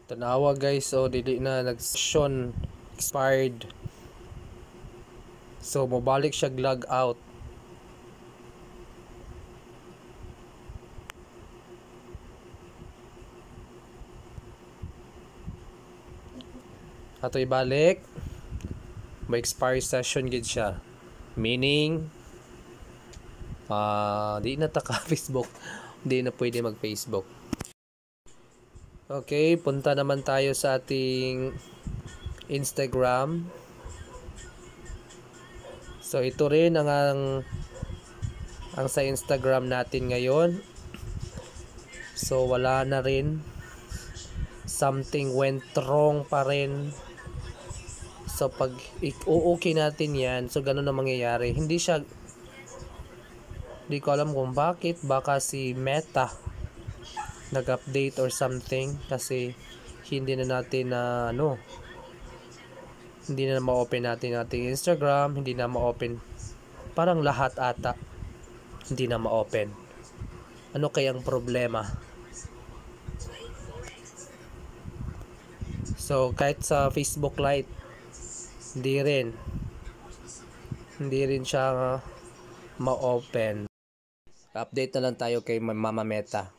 Tanawa guys, so dili na nag-session expired. So mobalik siya log out. Ato ibalik. May expired session gid siya. Meaning di na ta ka Facebook. Di na pwede mag Facebook. Okay, punta naman tayo sa ating Instagram. So ito rin ang sa Instagram natin ngayon. So wala na rin, something went wrong pa rin. So pag okay natin yan, so ganun na mangyayari. Hindi ko alam kung bakit. Baka si Meta nag-update or something, kasi hindi na natin hindi na ma-open natin ating Instagram, hindi na ma-open, parang lahat ata hindi na ma-open. Ano kayang problema? So kahit sa Facebook Lite, hindi rin siya ma-open. Update na lang tayo kay Mama Meta.